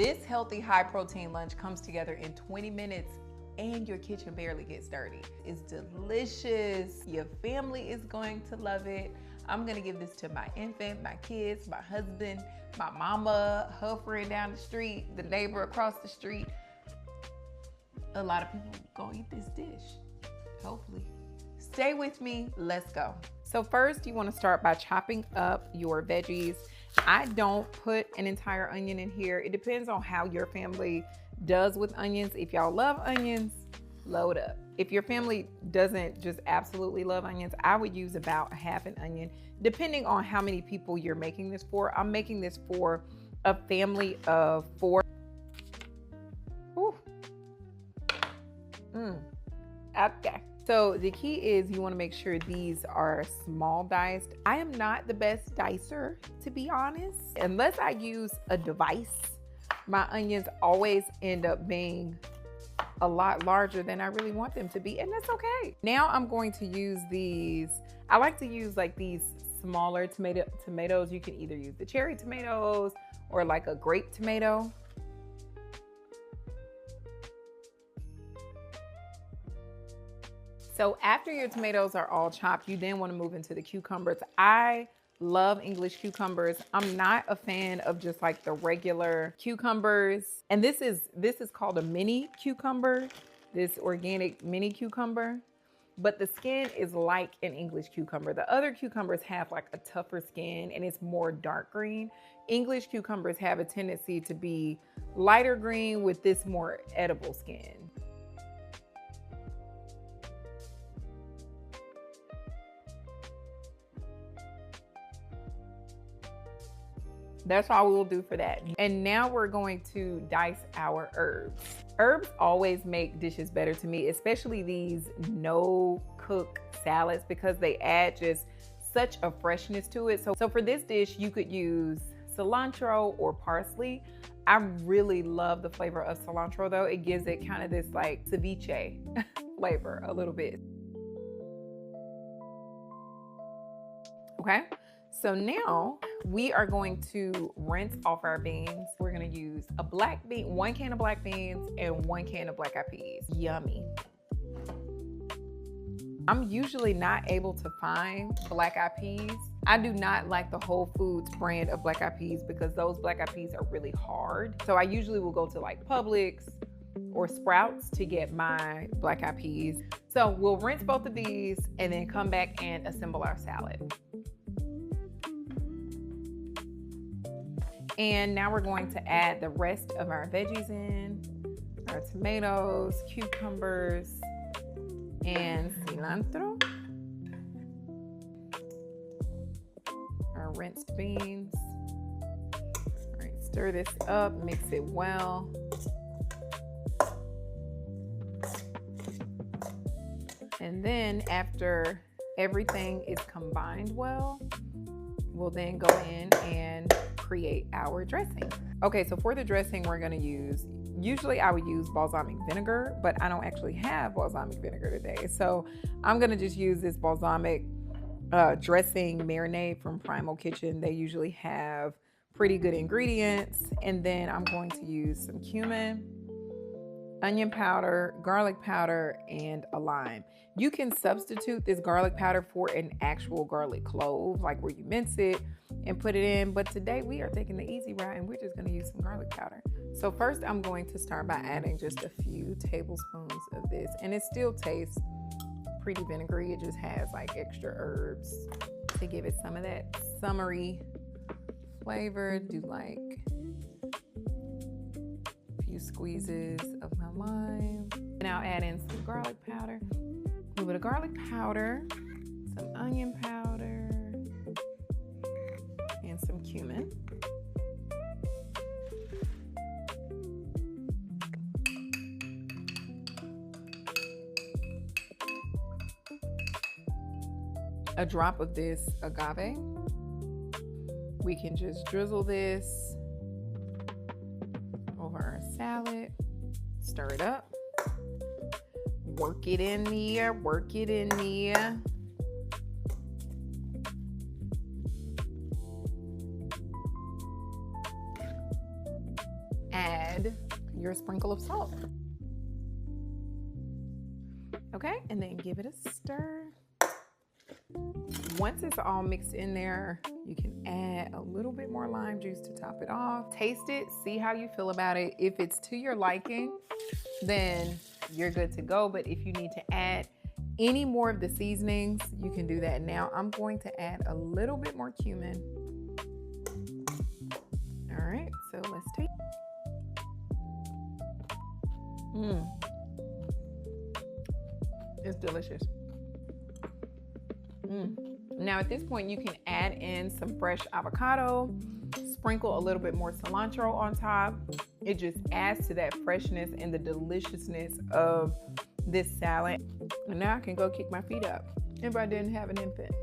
This healthy, high protein lunch comes together in 20 minutes and your kitchen barely gets dirty. It's delicious. Your family is going to love it. I'm gonna give this to my infant, my kids, my husband, my mama, her friend down the street, the neighbor across the street. A lot of people gonna eat this dish, hopefully. Stay with me, let's go. So first you wanna start by chopping up your veggies. I don't put an entire onion in here. It depends on how your family does with onions. If y'all love onions, load up. If your family doesn't just absolutely love onions, I would use about half an onion, depending on how many people you're making this for. I'm making this for a family of 4. Ooh. Okay. So the key is you want to make sure these are small diced. I am not the best dicer, to be honest. Unless I use a device, my onions always end up being a lot larger than I really want them to be, and that's okay. Now I'm going to use these. I like to use like these smaller tomatoes. You can either use the cherry tomatoes or like a grape tomato. So after your tomatoes are all chopped, you then want to move into the cucumbers. I love English cucumbers. I'm not a fan of just like the regular cucumbers. And this is called a mini cucumber, this organic mini cucumber. But the skin is like an English cucumber. The other cucumbers have like a tougher skin and it's more dark green. English cucumbers have a tendency to be lighter green with this more edible skin. That's all we'll do for that. And now we're going to dice our herbs. Herbs always make dishes better to me, especially these no-cook salads, because they add just such a freshness to it. So for this dish, you could use cilantro or parsley. I really love the flavor of cilantro though. It gives it kind of this like ceviche flavor a little bit. Okay. So now we are going to rinse off our beans. We're gonna use a black bean, 1 can of black beans and 1 can of black eyed peas. Yummy. I'm usually not able to find black eyed peas. I do not like the Whole Foods brand of black eyed peas because those black eyed peas are really hard. So I usually will go to like Publix or Sprouts to get my black eyed peas. So we'll rinse both of these and then come back and assemble our salad. And now we're going to add the rest of our veggies in, our tomatoes, cucumbers, and cilantro. Our rinsed beans. All right, stir this up, mix it well. And then after everything is combined well, we'll then go in and create our dressing. Okay, so for the dressing, we're gonna use, usually I would use balsamic vinegar, but I don't actually have balsamic vinegar today. So I'm gonna just use this balsamic dressing marinade from Primal Kitchen. They usually have pretty good ingredients. And then I'm going to use some cumin, onion powder, garlic powder, and a lime. You can substitute this garlic powder for an actual garlic clove, like where you mince it and put it in. But today we are taking the easy route and we're just gonna use some garlic powder. So first I'm going to start by adding just a few tablespoons of this. And it still tastes pretty vinegary. It just has like extra herbs to give it some of that summery flavor. Do like a few squeezes of my lime. Now add in some garlic powder. A little bit of garlic powder, some onion powder, and some cumin. A drop of this agave. We can just drizzle this over our salad, stir it up. Work it in there, work it in there. Add add your sprinkle of salt. Okay, and then give it a stir. Once it's all mixed in there, you can add a little bit more lime juice to top it off. Taste it, see how you feel about it. If it's to your liking, then you're good to go. But if you need to add any more of the seasonings, you can do that. Now I'm going to add a little bit more cumin. All right, so let's taste. It's delicious. Now at this point, you can add in some fresh avocado, sprinkle a little bit more cilantro on top. It just adds to that freshness and the deliciousness of this salad. And now I can go kick my feet up if I didn't have an infant.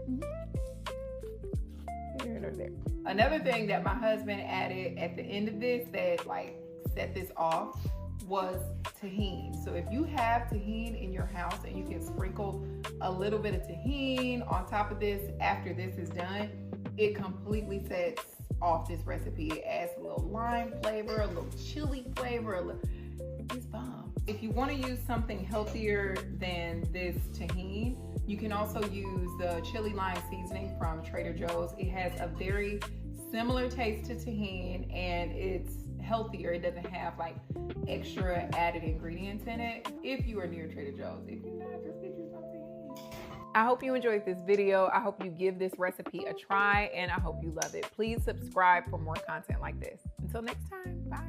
Here or there. Another thing that my husband added at the end of this that like set this off was tahini. So if you have tahini in your house and you can sprinkle a little bit of tahini on top of this after this is done, it completely sets off this recipe. It adds a little lime flavor, a little chili flavor, it's bomb. If you want to use something healthier than this tahini, you can also use the chili lime seasoning from Trader Joe's. It has a very similar taste to tahini and it's healthier. It doesn't have like extra added ingredients in it. If you are near Trader Joe's, if you're not, just get you something. I hope you enjoyed this video. I hope you give this recipe a try and I hope you love it. Please subscribe for more content like this. Until next time, bye.